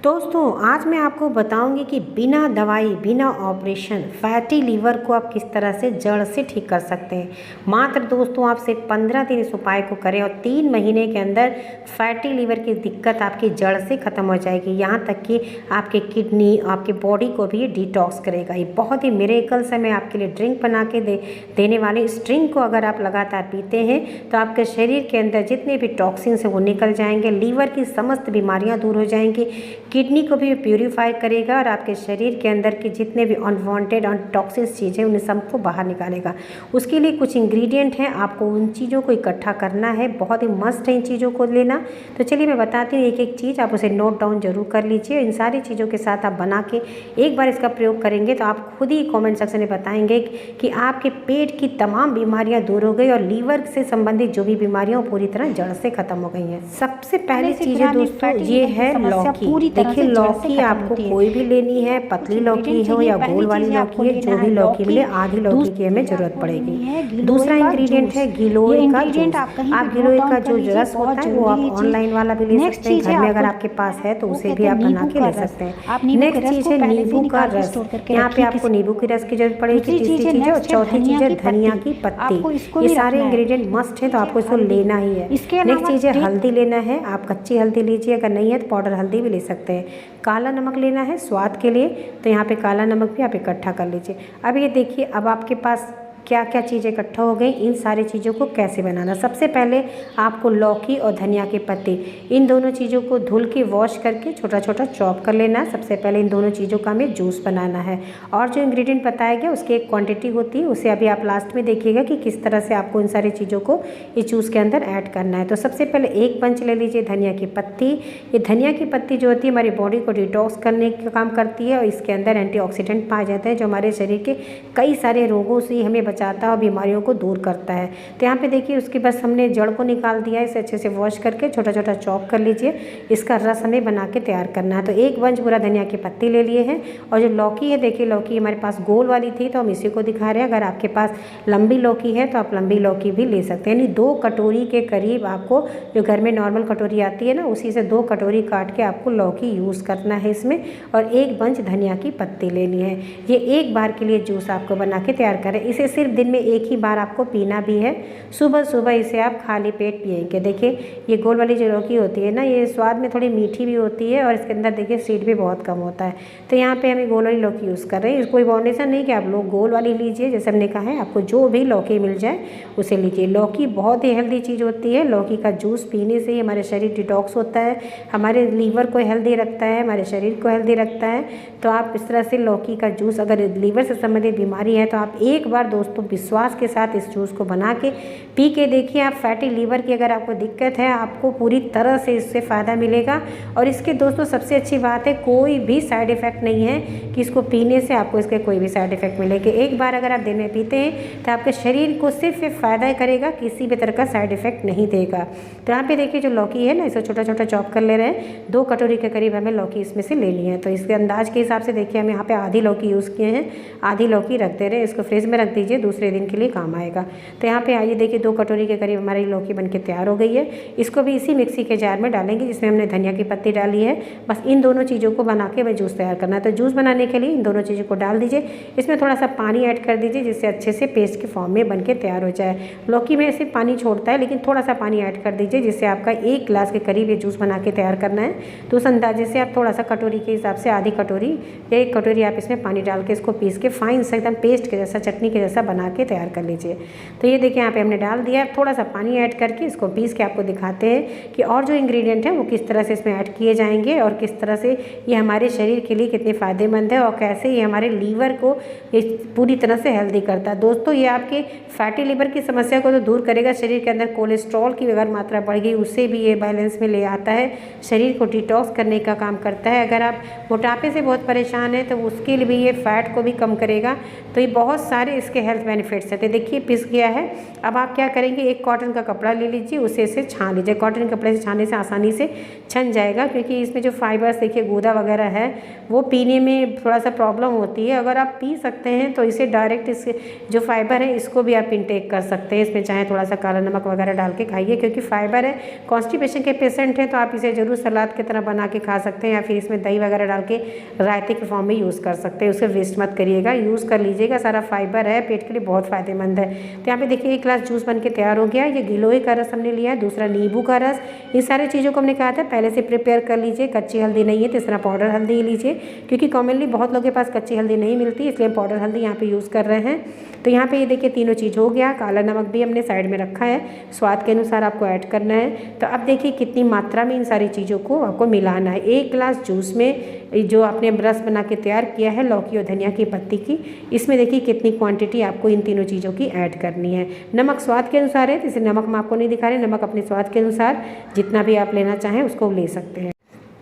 दोस्तों आज मैं आपको बताऊंगी कि बिना दवाई बिना ऑपरेशन फैटी लीवर को आप किस तरह से जड़ से ठीक कर सकते हैं। मात्र दोस्तों आप सिर्फ 15 दिन इस उपाय को करें और 3 महीने के अंदर फैटी लीवर की दिक्कत आपकी जड़ से ख़त्म हो जाएगी। यहाँ तक कि आपके किडनी आपके बॉडी को भी ये डिटॉक्स करेगा। ये बहुत ही मिरेकल से मैं आपके लिए ड्रिंक बना के देने वाली। इस ड्रिंक को अगर आप लगातार पीते हैं तो आपके शरीर के अंदर जितने भी टॉक्सिन्स हैं वो निकल जाएंगे। लीवर की समस्त बीमारियाँ दूर हो जाएंगी। किडनी को भी प्यूरीफाई करेगा और आपके शरीर के अंदर के जितने भी अनवांटेड और टॉक्सिक चीज़ें उन्हें सबको बाहर निकालेगा। उसके लिए कुछ इंग्रेडिएंट हैं, आपको उन चीज़ों को इकट्ठा करना है। बहुत ही मस्त है इन चीज़ों को लेना। तो चलिए मैं बताती हूँ एक एक चीज़, आप उसे नोट डाउन जरूर कर लीजिए। इन सारी चीज़ों के साथ आप बना के एक बार इसका प्रयोग करेंगे तो आप खुद ही कॉमेंट सेक्शन में बताएंगे कि आपके पेट की तमाम बीमारियाँ दूर हो गई और लीवर से संबंधित जो भी बीमारियाँ पूरी तरह जड़ से खत्म हो गई हैं। सबसे पहली चीज़ है दोस्तों ये है लौकी। देखिए लौकी आपको कोई भी लेनी है, पतली लौकी हो या गोल वाली लौकी है, जो भी लौकी मिले आधी लौकी की हमें जरूरत पड़ेगी। दूसरा इंग्रेडिएंट है गिलोय का जूस। आप गिलोय का जो रस होता है वो आप ऑनलाइन वाला भी ले सकते हैं, घर में अगर आपके पास है तो उसे भी आप बना के ले सकते हैं। नेक्स्ट चीज़ है नींबू का रस। यहाँ पे आपको नींबू की रस की जरूरत पड़ेगी। तीसरी चीज़ है और चौथी चीज़ है धनिया की पत्ती। ये सारे इंग्रेडिएंट मस्ट है तो आपको इसको लेना ही है। नेक्स्ट चीज़ है हल्दी लेना है। आप कच्ची हल्दी लीजिए, अगर नहीं है तो पाउडर हल्दी भी ले सकते हैं। काला नमक लेना है स्वाद के लिए, तो यहाँ पे काला नमक भी आप इकट्ठा कर लीजिए। अब ये देखिए अब आपके पास क्या क्या चीज़ें इकट्ठा हो गई। इन सारी चीज़ों को कैसे बनाना, सबसे पहले आपको लौकी और धनिया के पत्ते इन दोनों चीज़ों को धुल के वॉश करके छोटा छोटा चॉप कर लेना है। सबसे पहले इन दोनों चीज़ों का हमें जूस बनाना है और जो इंग्रेडिएंट बताया गया उसकी एक क्वांटिटी होती है, उसे अभी आप लास्ट में देखिएगा कि किस तरह से आपको इन सारी चीज़ों को इस जूस के अंदर ऐड करना है। तो सबसे पहले एक पंच ले लीजिए धनिया की पत्ती। ये धनिया की पत्ती जो होती है हमारी बॉडी को डिटॉक्स करने का काम करती है और इसके अंदर एंटीऑक्सीडेंट पाए जाते हैं जो हमारे शरीर के कई सारे रोगों से हमें बचाता है और बीमारियों को दूर करता है। तो यहाँ पे देखिए उसके बस हमने जड़ को निकाल दिया है। इसे अच्छे से वॉश करके छोटा छोटा चॉप कर लीजिए। इसका रस हमें बना के तैयार करना है। तो एक बंच पूरा धनिया की पत्ती ले लिए हैं और जो लौकी है देखिए लौकी हमारे पास गोल वाली थी तो हम इसी को दिखा रहे हैं। अगर आपके पास लंबी लौकी है तो आप लंबी लौकी भी ले सकते हैं। यानी 2 कटोरी के करीब आपको जो घर में नॉर्मल कटोरी आती है ना उसी से 2 कटोरी काट के आपको लौकी यूज़ करना है इसमें और एक बंच धनिया की पत्ती लेनी है। ये एक बार के लिए जूस आपको बना के तैयार करें। इसे सिर्फ दिन में एक ही बार आपको पीना भी है। सुबह सुबह इसे आप खाली पेट पिएंगे। देखिए ये गोल वाली जो लौकी होती है ना ये स्वाद में थोड़ी मीठी भी होती है और इसके अंदर देखिए सीड भी बहुत कम होता है। तो यहाँ पे हमें गोल वाली लौकी यूज़ कर रहे हैं। कोई बाउंडेशन नहीं कि आप लोग गोल वाली लीजिए, जैसे हमने कहा है आपको जो भी लौकी मिल जाए उसे लीजिए। लौकी बहुत ही हेल्दी चीज़ होती है। लौकी का जूस पीने से ही हमारे शरीर डिटॉक्स होता है, हमारे लीवर को हेल्दी रखता है, हमारे शरीर को हेल्दी रखता है। तो आप इस तरह से लौकी का जूस, अगर लीवर से संबंधित बीमारी है तो आप एक बार दोस्तों विश्वास के साथ इस जूस को बना के पी के देखिए। आप फैटी लीवर की अगर आपको दिक्कत है आपको पूरी तरह से इससे फ़ायदा मिलेगा। और इसके दोस्तों सबसे अच्छी बात है कोई भी साइड इफ़ेक्ट नहीं है कि इसको पीने से आपको इसके कोई भी साइड इफ़ेक्ट मिलेंगे। एक बार अगर आप दिन में पीते हैं तो आपके शरीर को सिर्फ फ़ायदा करेगा, किसी भी तरह का साइड इफ़ेक्ट नहीं देगा। तो यहाँ पे देखिए जो लौकी है ना इसे छोटा छोटा चॉप कर ले रहे हैं। 2 कटोरी के करीब हमें लौकी इसमें से लेनी है। तो इसके अंदाज के हिसाब से देखिए हम यहाँ पे आधी लौकी यूज़ किए हैं। आधी लौकी रख दे रहे हैं, इसको फ्रिज में रख दीजिए, दूसरे दिन के लिए काम आएगा। तो यहाँ पे आइए देखिए 2 कटोरी के करीब हमारी लौकी बनके तैयार हो गई है। इसको भी इसी मिक्सी के जार में डालेंगे जिसमें हमने धनिया की पत्ती डाली है। बस इन दोनों चीज़ों को बना के जूस तैयार करना है। तो जूस बनाने के लिए इन दोनों चीज़ों को डाल दीजिए। इसमें थोड़ा सा पानी ऐड कर दीजिए जिससे अच्छे से पेस्ट के फॉर्म में बनके तैयार हो जाए। लौकी में सिर्फ पानी छोड़ता है लेकिन थोड़ा सा पानी ऐड कर दीजिए जिससे आपका 1 गिलास के करीब ये जूस बना के तैयार करना है। तो उस अंदाजे से आप थोड़ा सा कटोरी के हिसाब से आधी कटोरी या 1 कटोरी आप इसमें पानी डाल के इसको पीस के फाइन से एकदम पेस्ट के जैसा चटनी के जैसा बना के तैयार कर लीजिए। तो ये देखिए यहाँ पे हमने डाल दिया। थोड़ा सा पानी ऐड करके इसको पीस के आपको दिखाते हैं कि और जो इंग्रेडिएंट है वो किस तरह से इसमें ऐड किए जाएंगे और किस तरह से ये हमारे शरीर के लिए कितने फ़ायदेमंद है और कैसे ये हमारे लीवर को ये पूरी तरह से हेल्दी करता है। दोस्तों ये आपके फैटी लीवर की समस्या को तो दूर करेगा। शरीर के अंदर कोलेस्ट्रॉल की अगर मात्रा बढ़ गई उससे भी ये बैलेंस में ले आता है। शरीर को डिटॉक्स करने का काम करता है। अगर आप मोटापे से बहुत परेशान हैं तो उसके लिए भी ये फैट को भी कम करेगा। तो ये बहुत सारे इसके हेल्थ हेल्थ बेनिफिट्स है। तो देखिए पिस गया है। अब आप क्या करेंगे, एक कॉटन का कपड़ा ले लीजिए, उसे इसे छान लीजिए। कॉटन कपड़े से छानने से आसानी से छन जाएगा, क्योंकि इसमें जो फाइबर्स देखिए गूदा वगैरह है वो पीने में थोड़ा सा प्रॉब्लम होती है। अगर आप पी सकते हैं तो इसे डायरेक्ट इसके जो फाइबर है इसको भी आप इनटेक कर सकते हैं। इसमें चाहे थोड़ा सा काला नमक वगैरह डाल के खाइए, क्योंकि फाइबर है। कॉन्स्टिपेशन के पेशेंट हैं तो आप इसे ज़रूर सलाद की तरह बना के खा सकते हैं, या फिर इसमें दही वगैरह डाल के रायते के फॉर्म में यूज़ कर सकते हैं। उसे वेस्ट मत करिएगा, यूज़ कर लीजिएगा। सारा फाइबर है, पेट के लिए बहुत फ़ायदेमंद है। तो यहाँ पे देखिए 1 गिलास जूस बन के तैयार हो गया। ये गिलोय का रस हमने लिया है, दूसरा नींबू का रस। इन सारी चीज़ों को हमने कहा था पहले से प्रिपेयर कर लीजिए। कच्ची हल्दी नहीं है तो इस तरह पाउडर हल्दी ही लीजिए, क्योंकि कॉमनली बहुत लोगों के पास कच्ची हल्दी नहीं मिलती, इसलिए हम पाउडर हल्दी यहाँ पे यूज़ कर रहे हैं। तो यहाँ पे ये देखिए तीनों चीज़ हो गया। काला नमक भी हमने साइड में रखा है, स्वाद के अनुसार आपको ऐड करना है। तो अब देखिए कितनी मात्रा में इन सारी चीज़ों को आपको मिलाना है। 1 गिलास जूस में जो आपने रस बना के तैयार किया है लौकी और धनिया की पत्ती की, इसमें देखिए कितनी क्वांटिटी आपको इन तीनों चीज़ों की ऐड करनी है। नमक स्वाद के अनुसार है, इसे नमक मैं आपको नहीं दिखा रहे, नमक अपने स्वाद के अनुसार जितना भी आप लेना चाहें उसको ले सकते हैं।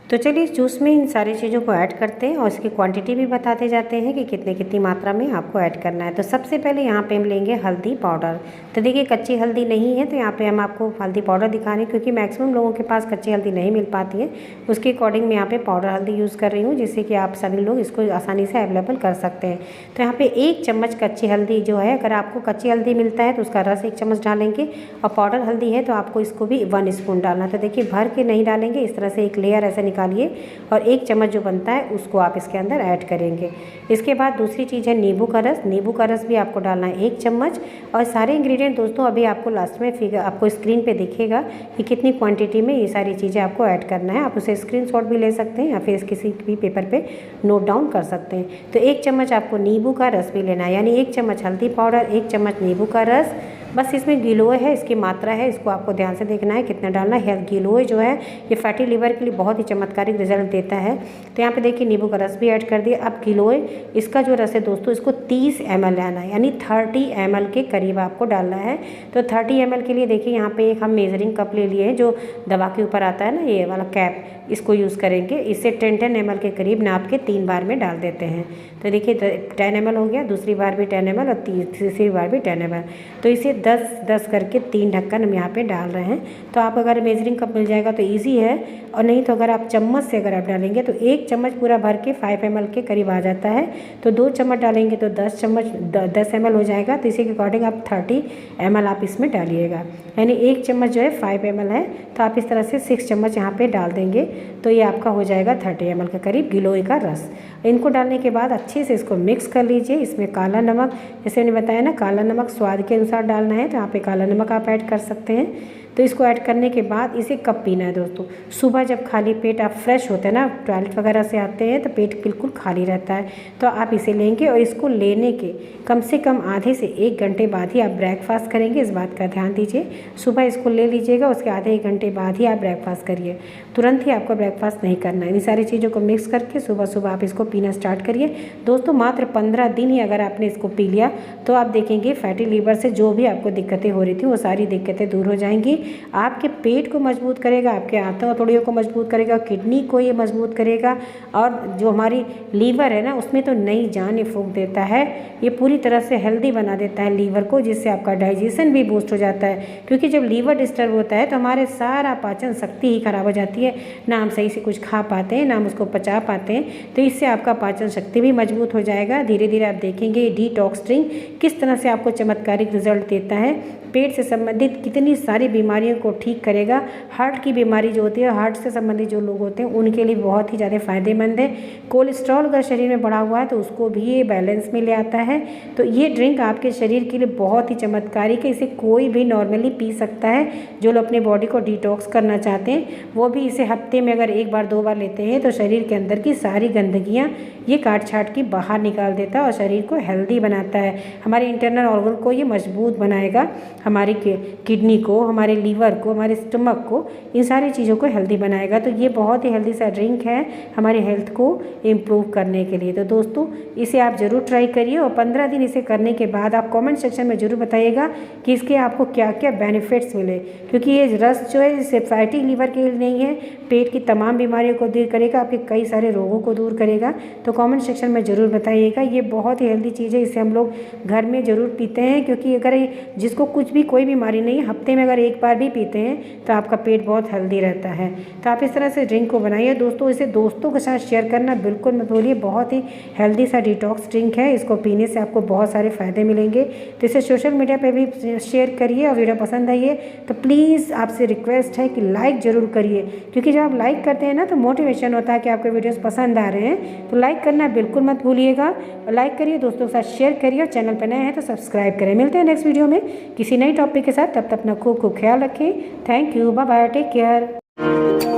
तो चलिए इस जूस में इन सारी चीज़ों को ऐड करते हैं और इसकी क्वांटिटी भी बताते जाते हैं कि कितनी मात्रा में आपको ऐड करना है। तो सबसे पहले यहाँ पे हम लेंगे हल्दी पाउडर। तो देखिए कच्ची हल्दी नहीं है तो यहाँ पे हम आपको हल्दी पाउडर दिखा रहे हैं, क्योंकि मैक्सिमम लोगों के पास कच्ची हल्दी नहीं मिल पाती है। उसके अकॉर्डिंग मैं यहाँ पे पाउडर हल्दी यूज़ कर रही हूँ, जिससे कि आप सभी लोग इसको आसानी से अवेलेबल कर सकते हैं। तो यहाँ पर 1 चम्मच कच्ची हल्दी जो है, अगर आपको कच्ची हल्दी मिलता है तो उसका रस 1 चम्मच डालेंगे, और पाउडर हल्दी है तो आपको इसको भी 1 स्पून डालना। तो देखिए भर के नहीं डालेंगे, इस तरह से एक लेयर ऐसे निकालिए और 1 चम्मच जो बनता है उसको आप इसके अंदर ऐड करेंगे। इसके बाद दूसरी चीज़ है नींबू का रस। नींबू का रस भी आपको डालना है 1 चम्मच। और सारे इंग्रेडिएंट दोस्तों अभी आपको लास्ट में फिगर आपको स्क्रीन पे दिखेगा कि कितनी क्वांटिटी में ये सारी चीज़ें आपको ऐड करना है। आप उसे स्क्रीनशॉट भी ले सकते हैं या फिर किसी भी पेपर पे नोट डाउन कर सकते हैं। तो 1 चम्मच आपको नींबू का रस भी लेना है, यानी 1 चम्मच हल्दी पाउडर, 1 चम्मच नींबू का रस। बस इसमें गिलोय है, इसकी मात्रा है, इसको आपको ध्यान से देखना है कितना डालना है। गिलोय जो है ये फैटी लिवर के लिए बहुत ही चमत्कारिक रिजल्ट देता है। तो यहाँ पे देखिए नींबू का रस भी ऐड कर दिया। अब गिलोय इसका जो रस है दोस्तों, इसको 30 ml लेना है, यानी 30 ml के करीब आपको डालना है। तो 30 ml के लिए देखिए यहाँ पे एक हम मेजरिंग कप ले लिए हैं, जो दवा के ऊपर आता है ना ये वाला कैप, इसको यूज़ करेंगे। इससे 10 ml के करीब नाप के 3 बार में डाल देते हैं। तो देखिए 10 ml हो गया, दूसरी बार भी 10 ml और तीसरी बार भी 10 ml। तो इसे 10 करके 3 ढक्कन हम यहाँ पे डाल रहे हैं। तो आप अगर मेजरिंग कप मिल जाएगा तो ईजी है, और नहीं तो अगर आप चम्मच से अगर आप डालेंगे तो 1 चम्मच पूरा भर के 5 ml के करीब आ जाता है। तो 2 चम्मच डालेंगे तो 10 ml हो जाएगा। तो इसी के अकॉर्डिंग आप 30 ml आप इसमें डालिएगा, यानी 1 चम्मच जो है 5 ml है, तो आप इस तरह से 6 चम्मच यहाँ पे डाल देंगे। तो ये आपका हो जाएगा 30 ml के करीब गिलोय का रस। इनको डालने के बाद अच्छे से इसको मिक्स कर लीजिए। इसमें काला नमक, जैसे मैंने बताया ना, काला नमक स्वाद के अनुसार डालना है, तो यहाँ पे काला नमक आप ऐड कर सकते हैं। तो इसको ऐड करने के बाद इसे कब पीना है दोस्तों, सुबह जब खाली पेट आप फ्रेश होते हैं ना, टॉयलेट वगैरह से आते हैं तो पेट बिल्कुल खाली रहता है, तो आप इसे लेंगे और इसको लेने के कम से कम आधे से 1 घंटे बाद ही आप ब्रेकफास्ट करेंगे। इस बात का ध्यान दीजिए, सुबह इसको ले लीजिएगा, उसके आधे 1 घंटे बाद ही आप ब्रेकफास्ट करिए। तुरंत ही आपको ब्रेकफास्ट नहीं करना है। इन सारी चीज़ों को मिक्स करके सुबह सुबह आप इसको पीना स्टार्ट करिए दोस्तों। मात्र 15 दिन ही अगर आपने इसको पी लिया तो आप देखेंगे फैटी लीवर से जो भी आपको दिक्कतें हो रही थी वो सारी दिक्कतें दूर हो जाएंगी। आपके पेट को मजबूत करेगा, आपके आंतों को मजबूत करेगा, किडनी को ये मजबूत करेगा, और जो हमारी लीवर है ना उसमें तो नई जान ये फूंक देता है। ये पूरी तरह से हेल्दी बना देता है लीवर को, जिससे आपका डाइजेशन भी बूस्ट हो जाता है। क्योंकि जब लीवर डिस्टर्ब होता है तो हमारे सारा पाचन शक्ति ही खराब हो जाती है, ना हम सही से कुछ खा पाते हैं, ना हम उसको पचा पाते हैं। तो इससे आपका पाचन शक्ति भी मजबूत हो जाएगा। धीरे धीरे आप देखेंगे डिटॉक्स ड्रिंक किस तरह से आपको चमत्कारिक रिजल्ट देता है। पेट से संबंधित कितनी सारी बीमारियों को ठीक करेगा। हार्ट की बीमारी जो होती है, हार्ट से संबंधित जो लोग होते हैं उनके लिए बहुत ही ज़्यादा फायदेमंद है। कोलेस्ट्रॉल अगर शरीर में बढ़ा हुआ है तो उसको भी ये बैलेंस में ले आता है। तो ये ड्रिंक आपके शरीर के लिए बहुत ही चमत्कारिक है। इसे कोई भी नॉर्मली पी सकता है। जो लोग अपने बॉडी को डिटॉक्स करना चाहते हैं वो भी इसे हफ्ते में अगर 1 बार 2 बार लेते हैं तो शरीर के अंदर की सारी गंदगियाँ ये काट छाट की बाहर निकाल देता है और शरीर को हेल्दी बनाता है। हमारे इंटरनल ऑर्गन को ये मजबूत बनाएगा। हमारी किडनी को, हमारे लीवर को, हमारे स्टमक को, इन सारी चीज़ों को हेल्दी बनाएगा। तो ये बहुत ही हेल्दी सा ड्रिंक है हमारे हेल्थ को इम्प्रूव करने के लिए। तो दोस्तों इसे आप ज़रूर ट्राई करिए और 15 दिन इसे करने के बाद आप कमेंट सेक्शन में ज़रूर बताइएगा कि इसके आपको क्या क्या बेनिफिट्स मिले, क्योंकि ये रस जो है सिर्फ फैटी लीवर के लिए नहीं है, पेट की तमाम बीमारियों को दूर करेगा, आपके कई सारे रोगों को दूर करेगा। तो कमेंट सेक्शन में ज़रूर बताइएगा। ये बहुत ही हेल्दी चीज़ है, इसे हम लोग घर में ज़रूर पीते हैं, क्योंकि अगर जिसको कुछ भी कोई बीमारी नहीं है, हफ्ते में अगर एक बार भी पीते हैं तो आपका पेट बहुत हेल्दी रहता है। तो आप इस तरह से ड्रिंक को बनाइए दोस्तों, इसे दोस्तों के साथ शेयर करना बिल्कुल मत भूलिए। बहुत ही हेल्दी सा डिटॉक्स ड्रिंक है, इसको पीने से आपको बहुत सारे फ़ायदे मिलेंगे। तो इसे सोशल मीडिया पे भी शेयर करिए और वीडियो पसंद आई है तो प्लीज़ आपसे रिक्वेस्ट है कि लाइक ज़रूर करिए, क्योंकि जब आप लाइक करते हैं ना तो मोटिवेशन होता है कि आपके वीडियोस पसंद आ रहे हैं। तो लाइक करना बिल्कुल मत भूलिएगा, लाइक करिए, दोस्तों के साथ शेयर करिए और चैनल पर नए हैं तो सब्सक्राइब करें। मिलते हैं नेक्स्ट वीडियो में किसी नई टॉपिक के साथ, तब तक अपना खूब ख्याल रखें। Thank you, bye bye, take care.